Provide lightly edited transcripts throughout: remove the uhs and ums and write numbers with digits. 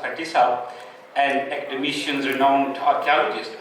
Patisa, an academician, renowned archaeologist.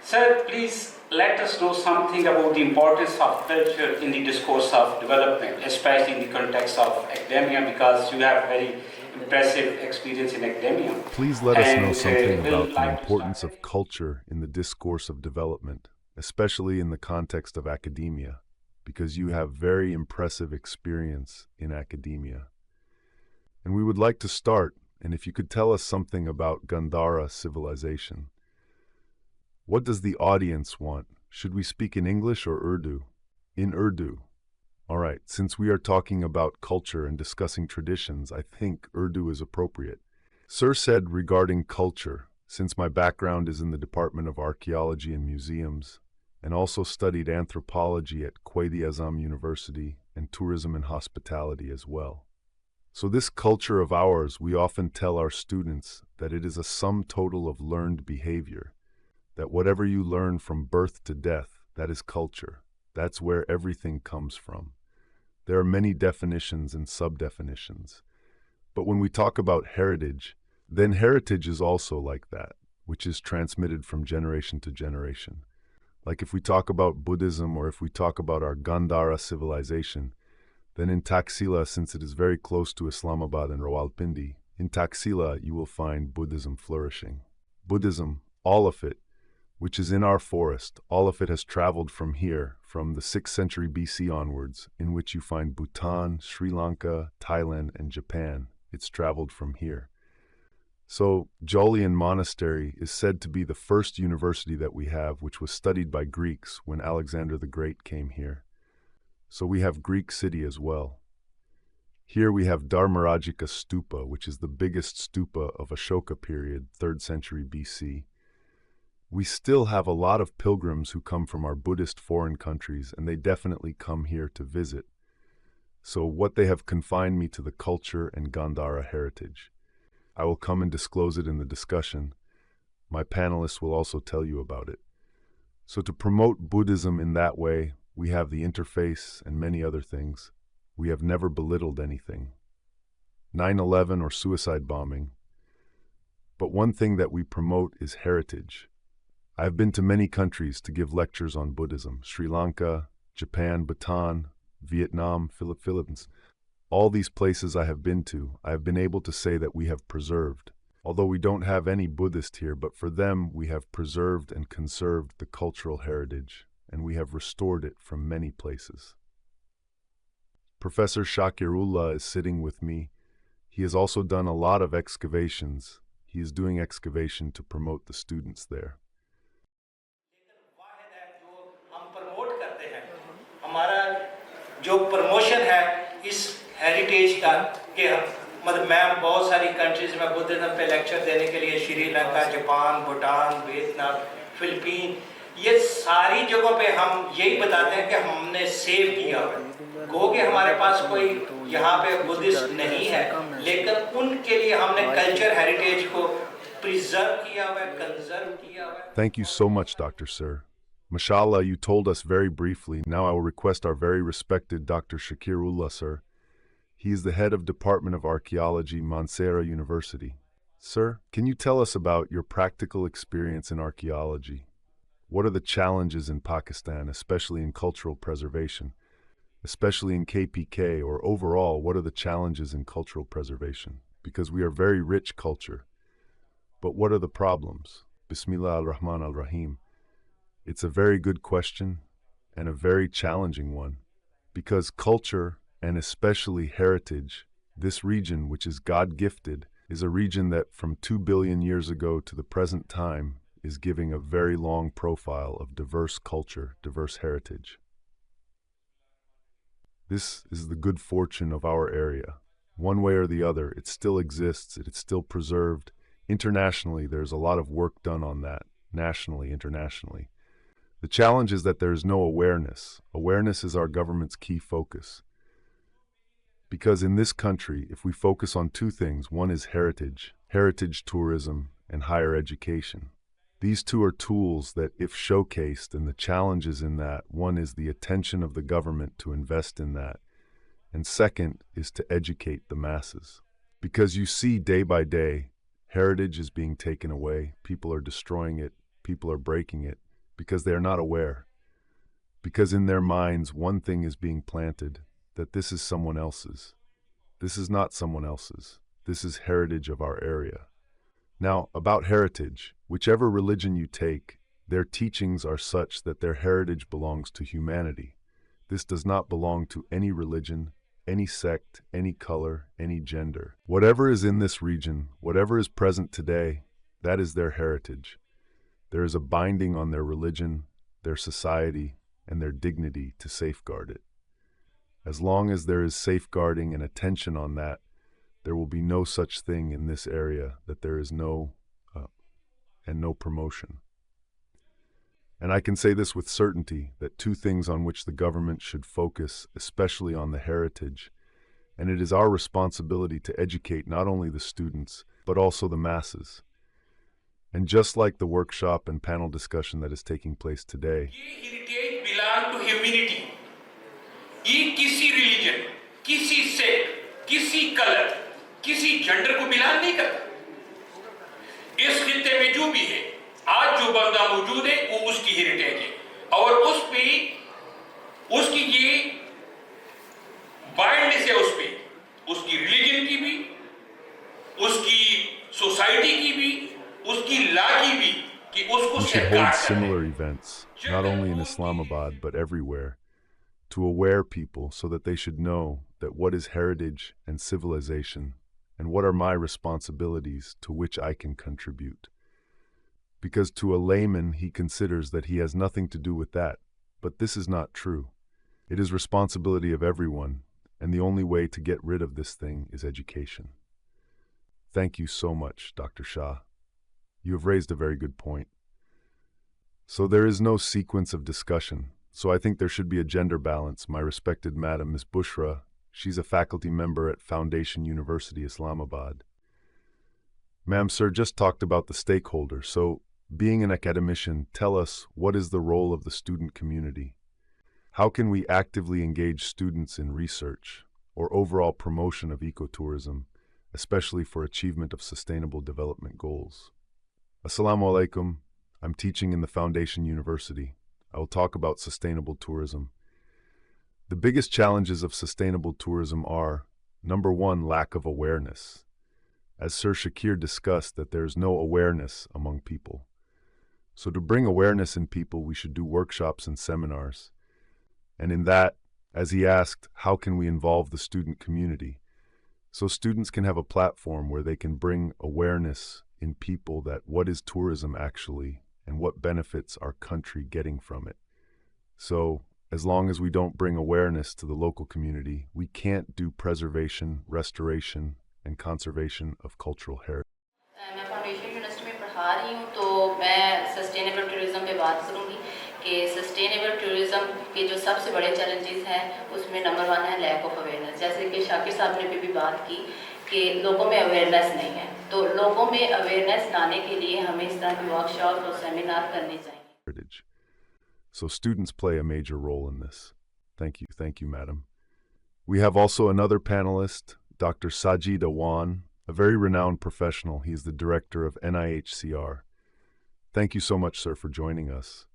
Sir, please let us know something about the importance of culture in the discourse of development, especially in the context of academia, because you have very impressive experience in academia. Please let us know something We'll about the like to importance start. of culture in the discourse of development, especially in the context of academia, because you have very impressive experience in academia. And we would like to start, and if you could tell us something about Gandhara civilization. What does the audience want? Should we speak in English or Urdu? In Urdu. All right, since we are talking about culture and discussing traditions, I think Urdu is appropriate. Sir said regarding culture, since my background is in the Department of Archaeology and Museums, and also studied anthropology at Quaid-i-Azam University and tourism and hospitality as well. So this culture of ours, we often tell our students that it is a sum total of learned behavior, that whatever you learn from birth to death, that is culture. That's where everything comes from. There are many definitions and sub-definitions. But when we talk about heritage, then heritage is also like that, which is transmitted from generation to generation. Like if we talk about Buddhism or if we talk about our Gandhara civilization, then in Taxila, since it is very close to Islamabad and Rawalpindi, in Taxila you will find Buddhism flourishing. Buddhism, all of it, which is in our forest, all of it has traveled from here, from the 6th century BC onwards, in which you find Bhutan, Sri Lanka, Thailand, and Japan. It's traveled from here. So, Jolyon Monastery is said to be the first university that we have, which was studied by Greeks when Alexander the Great came here. So we have Greek city as well. Here we have Dharmarajika Stupa, which is the biggest stupa of Ashoka period, 3rd century BC. We still have a lot of pilgrims who come from our Buddhist foreign countries, and they definitely come here to visit. So what they have confined me to the culture and Gandhara heritage. I will come and disclose it in the discussion. My panelists will also tell you about it. So to promote Buddhism in that way, we have the interface and many other things. We have never belittled anything. 9/11 or suicide bombing. But one thing that we promote is heritage. I have been to many countries to give lectures on Buddhism. Sri Lanka, Japan, Bhutan, Vietnam, Philippines. All these places I have been to, I have been able to say that we have preserved. Although we don't have any Buddhist here, but for them we have preserved and conserved the cultural heritage, and we have restored it from many places. Professor Shakirullah is sitting with me. He has also done a lot of excavations. He is doing excavation to promote the students there. हम promote करते हैं हमारा जो promotion है इस heritage का कि मतलब मैं बहुत सारी कंट्रीज में बुद्धिज्म पे लेक्चर देने के लिए Sri Lanka, Japan, Bhutan, Vietnam, Philippine, ये सारी जगहों पे हम यही बताते हैं कि हमने सेव किया है। गो कि हमारे पास कोई यहाँ पे बुद्धिस्ट नहीं है, लेकिन उनके लिए हमने कल्चर हेरिटेज को प्रिजर्व किया हुआ है, कंजर्व किया हुआ है। Thank you so much, Dr. Sir. Mashallah, you told us very briefly. Now I will request our very respected Dr. Shakirullah, sir. He is the head of Department of Archaeology, Mansehra University. Sir, can you tell us about your practical experience in archaeology? What are the challenges in Pakistan, especially in cultural preservation, especially in KPK, or overall, what are the challenges in cultural preservation? Because we are very rich culture. But what are the problems? Bismillah ar-Rahman ar-Rahim. It's a very good question and a very challenging one, because culture, and especially heritage, this region which is God-gifted, is a region that from 2 billion years ago to the present time is giving a very long profile of diverse culture, diverse heritage. This is the good fortune of our area. One way or the other, it still exists, it's still preserved. Internationally, there's a lot of work done on that, nationally, internationally. The challenge is that there is no awareness. Awareness is our government's key focus. Because in this country, if we focus on two things, one is heritage tourism, and higher education. These two are tools that, if showcased, and the challenges in that, one is the attention of the government to invest in that, and second is to educate the masses. Because you see day by day, Heritage is being taken away, people are destroying it, people are breaking it, because they are not aware. Because in their minds, one thing is being planted, that this is someone else's. This is not someone else's. This is heritage of our area. Now, about heritage, whichever religion you take, their teachings are such that their heritage belongs to humanity. This does not belong to any religion, any sect, any color, any gender. Whatever is in this region, whatever is present today, that is their heritage. There is a binding on their religion, their society, and their dignity to safeguard it. As long as there is safeguarding and attention on that, there will be no such thing in this area that there is no promotion. And I can say this with certainty, that two things on which the government should focus, especially on the heritage, and it is our responsibility to educate not only the students, but also the masses. And just like the workshop and panel discussion that is taking place today, heritage belongs to humanity. ये किसी religion, किसी sect, किसी colour, किसी gender को belong नहीं करता। इस खित्ते में जो भी है, आज जो बंदा मौजूद है, वो उसकी हेरिटेज है और उस पे उसकी ये बाइंडनेस है, उस पे उसकी रिलीजन की भी, उसकी सोसाइटी की भी, उसकी लॉ की भी कि उसको we should सरकार hold similar events, not only in Islamabad but everywhere, to aware people so that they should know that what is heritage and civilization and what are my responsibilities to which I can contribute. Because to a layman he considers that he has nothing to do with that, but this is not true. It is responsibility of everyone, and the only way to get rid of this thing is education. Thank you so much, Dr. Shah. You have raised a very good point. So there is no sequence of discussion. So I think there should be a gender balance. My respected madam, Ms. Bushra, she's a faculty member at Foundation University, Islamabad. Ma'am, sir just talked about the stakeholders. So being an academician, tell us, what is the role of the student community? How can we actively engage students in research or overall promotion of ecotourism, especially for achievement of sustainable development goals? Assalamu alaikum. I'm teaching in the Foundation University. I will talk about sustainable tourism. The biggest challenges of sustainable tourism are, number one, lack of awareness. As Sir Shakir discussed, that there is no awareness among people. So to bring awareness in people, we should do workshops and seminars. And in that, as he asked, how can we involve the student community? So students can have a platform where they can bring awareness in people that what is tourism actually, and what benefits our country getting from it. So, as long as we don't bring awareness to the local community, we can't do preservation, restoration, and conservation of cultural heritage. मैं foundation university में पढ़ा रही हूँ, तो मैं sustainable tourism पे बात करूँगी कि सस्टेनेबल टूरिज़्म के जो सबसे बड़े चैलेंजेस हैं, उसमें नंबर वन है लैक ऑफ अवेयरनेस। जैसे कि शाकिर साहब ने भी बात की कि लोगों में अवेयरनेस नहीं है, तो लोगों में अवेयरनेस लाने के लिए हमें इस तरह के वर्कशॉप और सेमिनार करने चाहिए। So students play a major role in this. Thank you, madam. We have also another panelist, Dr. Sajid Awan, a very renowned professional. He is the director of NIHCR. Thank you so much, sir, for joining us.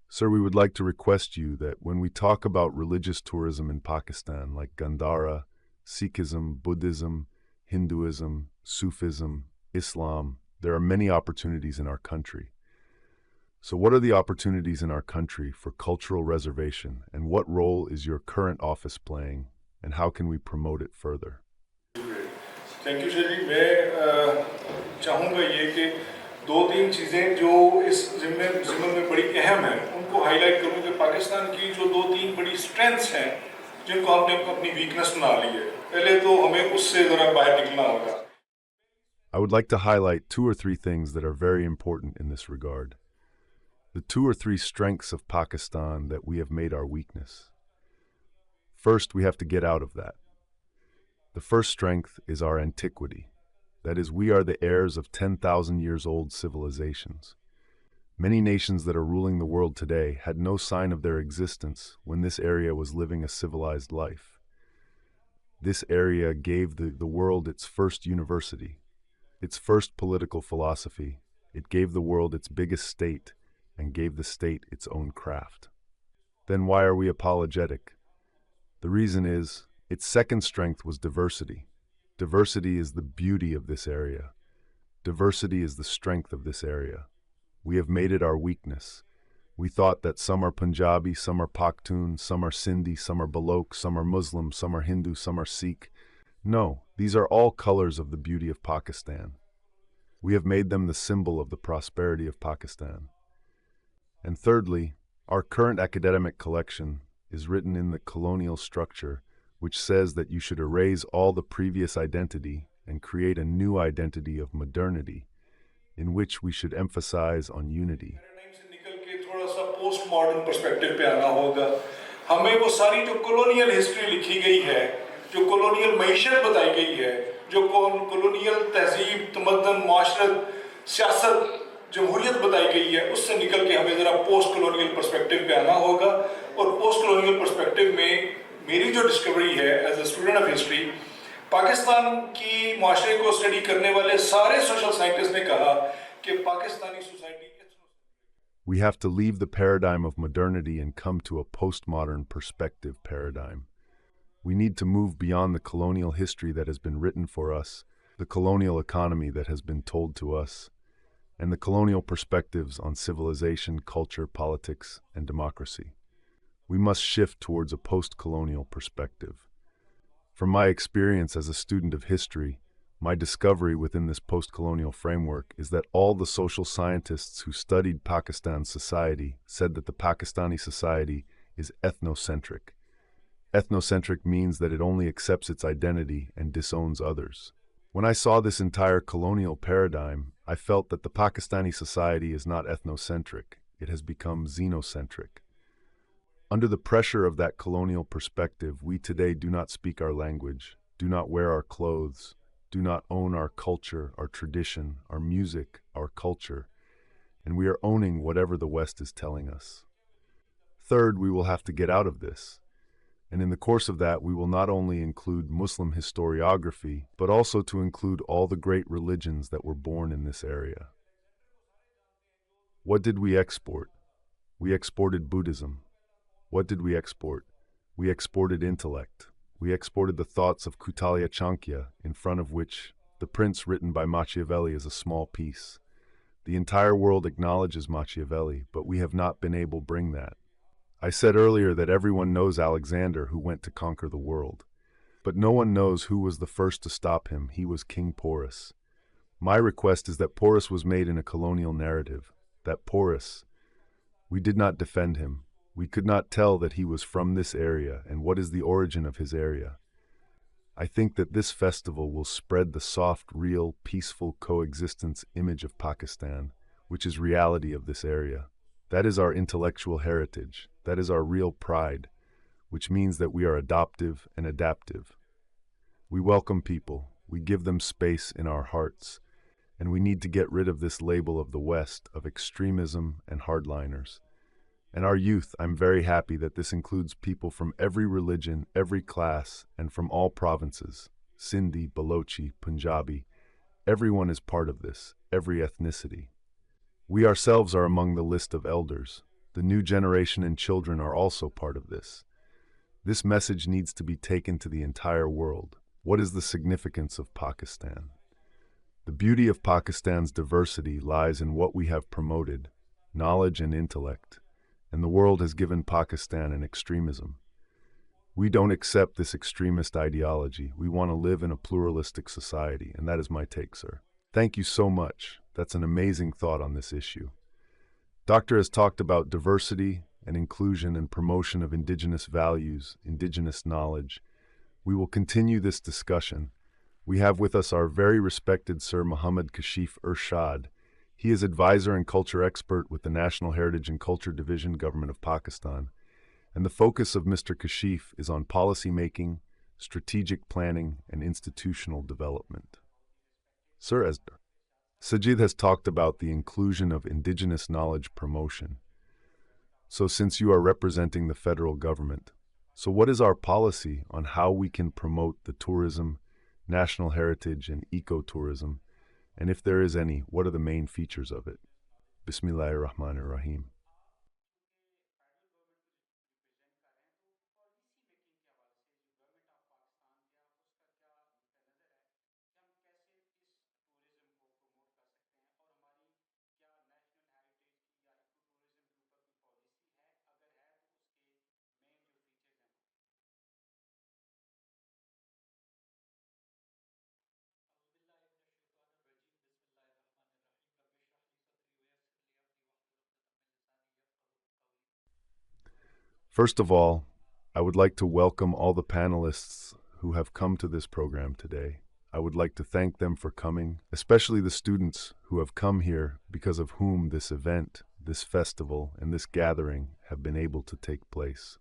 Sir, we would like to request you that when we talk about religious tourism in Pakistan, like Gandhara, Sikhism, Buddhism, Hinduism, Sufism, Islam, there are many opportunities in our country. So what are the opportunities in our country for cultural reservation, and what role is your current office playing, and how can we promote it further? Thank you sir ji. मैं चाहूँगा ये कि दो तीन चीज़ें जो इस ज़िम्मे में बड़ी अहम हैं उनको हाईलाइट करूँ कि पाकिस्तान की जो दो तीन बड़ी स्ट्रेंथ्स हैं जिनको हमने अपनी वीकनेस बना ली है, पहले तो हमें उससे ज़रा बाहर निकलना होगा। I would like to highlight 2 or 3 things that are very important in this regard. The 2 or 3 strengths of Pakistan that we have made our weakness. First, we have to get out of that. The first strength is our antiquity. That is, we are the heirs of 10,000 years old civilizations. Many nations that are ruling the world today had no sign of their existence when this area was living a civilized life. This area gave the world its first university. its first political philosophy. It gave the world its biggest state and gave the state its own craft. Then why are we apologetic? The reason is, its second strength was diversity. Diversity is the beauty of this area. Diversity is the strength of this area. We have made it our weakness. We thought that some are Punjabi, some are Pakhtun, some are Sindhi, some are Baloch, some are Muslim, some are Hindu, some are Sikh. No, these are all colors of the beauty of Pakistan. We have made them the symbol of the prosperity of Pakistan. And thirdly, our current academic collection is written in the colonial structure, which says that you should erase all the previous identity and create a new identity of modernity, in which we should emphasize on unity. Post modern perspective पे आना होगा हमें वो सारी जो colonial history लिखी गई है जो कॉलोनियल मईशत बताई गई है जो कॉलोनियल तहजीब तमद्दन माशरत सियासत जमहूरियत बताई गई है उससे निकल के हमें ज़रा पोस्ट कॉलोनियल पर्सपेक्टिव पे आना होगा और पोस्ट कॉलोनियल पर्सपेक्टिव में मेरी जो डिस्कवरी है as a student of history Pakistan की माशरे को स्टडी करने वाले सारे सोशल साइंटिस्ट ने कहा कि Pakistani society We have to leave the paradigm of modernity and come to a postmodern perspective paradigm. We need to move beyond the colonial history that has been written for us, the colonial economy that has been told to us, and the colonial perspectives on civilization, culture, politics, and democracy. We must shift towards a post-colonial perspective. From my experience as a student of history, my discovery within this post-colonial framework is that all the social scientists who studied Pakistan's society said that the Pakistani society is ethnocentric. Ethnocentric means that it only accepts its identity and disowns others. When I saw this entire colonial paradigm, I felt that the Pakistani society is not ethnocentric. It has become xenocentric. Under the pressure of that colonial perspective, we today do not speak our language, do not wear our clothes, do not own our culture, our tradition, our music, our culture, and we are owning whatever the West is telling us. Third, we will have to get out of this. And in the course of that, we will not only include Muslim historiography, but also to include all the great religions that were born in this area. What did we export? We exported Buddhism. What did we export? We exported intellect. We exported the thoughts of Kautilya Chanakya, in front of which the Prince written by Machiavelli is a small piece. The entire world acknowledges Machiavelli, but we have not been able to bring that. I said earlier that everyone knows Alexander who went to conquer the world. But no one knows who was the first to stop him. He was King Porus. My request is that Porus was made in a colonial narrative. That Porus, we did not defend him. We could not tell that he was from this area and what is the origin of his area. I think that this festival will spread the soft, real, peaceful coexistence image of Pakistan, which is reality of this area. That is our intellectual heritage. That is our real pride, which means that we are adoptive and adaptive. We welcome people. We give them space in our hearts. And we need to get rid of this label of the West, of extremism and hardliners. And our youth, I'm very happy that this includes people from every religion, every class, and from all provinces. Sindhi, Balochi, Punjabi. Everyone is part of this, every ethnicity. We ourselves are among the list of elders. The new generation and children are also part of this. This message needs to be taken to the entire world. What is the significance of Pakistan? The beauty of Pakistan's diversity lies in what we have promoted, knowledge and intellect. And the world has given Pakistan an extremism. We don't accept this extremist ideology. We want to live in a pluralistic society, and that is my take, sir. Thank you so much. That's an amazing thought on this issue. Doctor has talked about diversity and inclusion and promotion of indigenous values, indigenous knowledge. We will continue this discussion. We have with us our very respected Sir Muhammad Kashif Irshad. He is advisor and culture expert with the National Heritage and Culture Division, Government of Pakistan. And the focus of Mr. Kashif is on policy making, strategic planning, and institutional development. Sir, as Sajid has talked about the inclusion of indigenous knowledge promotion. So since you are representing the federal government, so what is our policy on how we can promote the tourism, national heritage, and ecotourism, And if there is any, what are the main features of it? Bismillahirrahmanirrahim. First of all, I would like to welcome all the panelists who have come to this program today. I would like to thank them for coming, especially the students who have come here because of whom this event, this festival, and this gathering have been able to take place.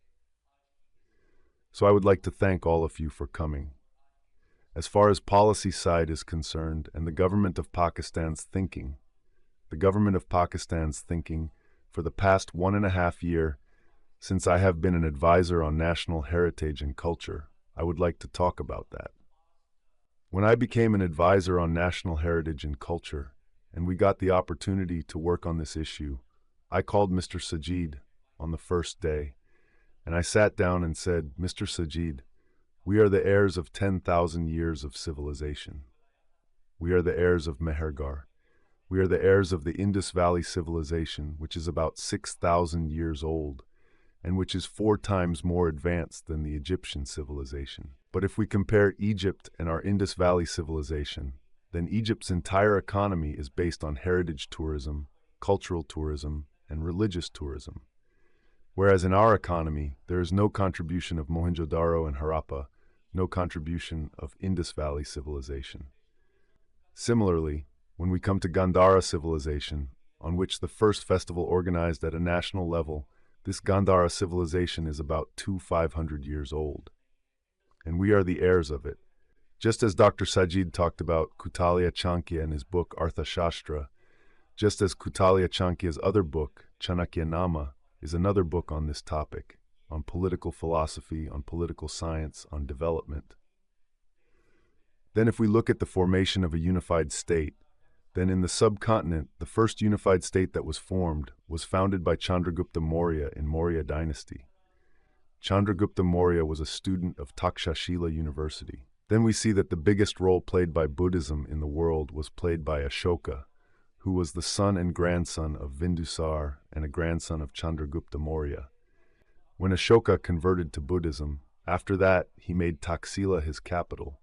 So I would like to thank all of you for coming. As far as policy side is concerned and the government of Pakistan's thinking for the past 1.5 years, since I have been an advisor on national heritage and culture, I would like to talk about that. When I became an advisor on national heritage and culture, and we got the opportunity to work on this issue, I called Mr. Sajid on the first day, and I sat down and said, Mr. Sajid, we are the heirs of 10,000 years of civilization. We are the heirs of Mehergar. We are the heirs of the Indus Valley civilization, which is about 6,000 years old, and which is 4 times more advanced than the Egyptian civilization. But if we compare Egypt and our Indus Valley civilization, then Egypt's entire economy is based on heritage tourism, cultural tourism, and religious tourism. Whereas in our economy, there is no contribution of Mohenjo-daro and Harappa, no contribution of Indus Valley civilization. Similarly, when we come to Gandhara civilization, on which the first festival organized at a national level, this Gandhara civilization is about 500 years old, and we are the heirs of it. Just as Dr. Sajid talked about Kautilya Chanakya in his book Arthashastra, just as Kautilya Chanakya's other book, Chanakyanama, is another book on this topic, on political philosophy, on political science, on development. Then if we look at the formation of a unified state, then in the subcontinent, the first unified state that was formed was founded by Chandragupta Maurya in Maurya dynasty. Chandragupta Maurya was a student of Takshashila University. Then we see that the biggest role played by Buddhism in the world was played by Ashoka, who was the son and grandson of Bindusar and a grandson of Chandragupta Maurya. When Ashoka converted to Buddhism, after that he made Taxila his capital.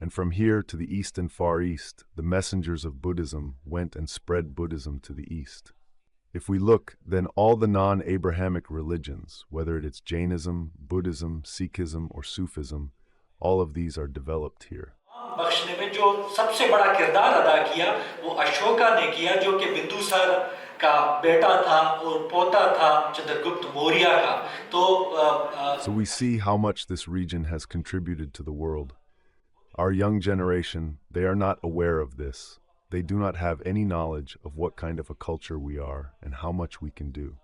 And from here to the east and far east, the messengers of Buddhism went and spread Buddhism to the east. If we look, then all the non-Abrahamic religions, whether it is Jainism, Buddhism, Sikhism, or Sufism, all of these are developed here. बख्शने में जो सबसे बड़ा किरदार अदा किया वो अशोका ने किया, जो कि बिंदुसार का बेटा था और पोता था चंद्रगुप्त मौर्य का. So we see how much this region has contributed to the world. Our young generation, they are not aware of this. They do not have any knowledge of what kind of a culture we are and how much we can do.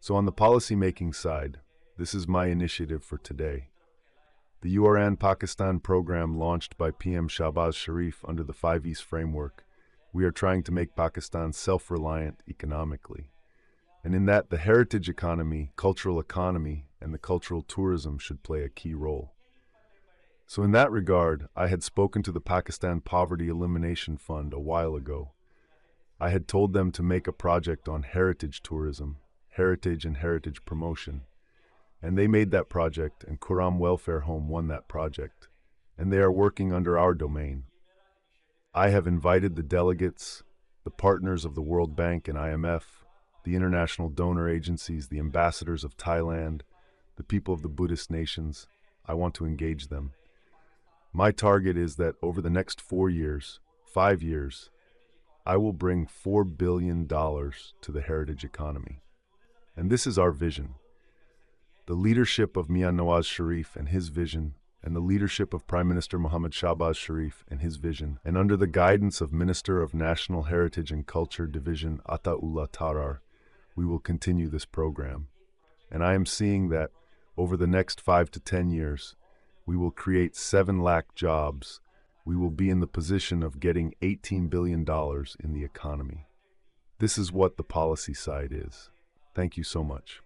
So on the policy-making side, this is my initiative for today. The URAN Pakistan program launched by PM Shahbaz Sharif under the 5 East framework, we are trying to make Pakistan self-reliant economically. And in that, the heritage economy, cultural economy, and the cultural tourism should play a key role. So in that regard, I had spoken to the Pakistan Poverty Elimination Fund a while ago. I had told them to make a project on heritage tourism, heritage and heritage promotion. And they made that project, and Kuram Welfare Home won that project. And they are working under our domain. I have invited the delegates, the partners of the World Bank and IMF, the international donor agencies, the ambassadors of Thailand, the people of the Buddhist nations. I want to engage them. My target is that over the next 4 years, 5 years, I will bring $4 billion to the heritage economy. And this is our vision. The leadership of Mian Nawaz Sharif and his vision, and the leadership of Prime Minister Muhammad Shahbaz Sharif and his vision, and under the guidance of Minister of National Heritage and Culture Division Ataullah Tarar, we will continue this program. And I am seeing that over the next 5 to 10 years, we will create 7 lakh jobs we will be in the position of getting $18 billion in the economy. This is what the policy side is. Thank you so much.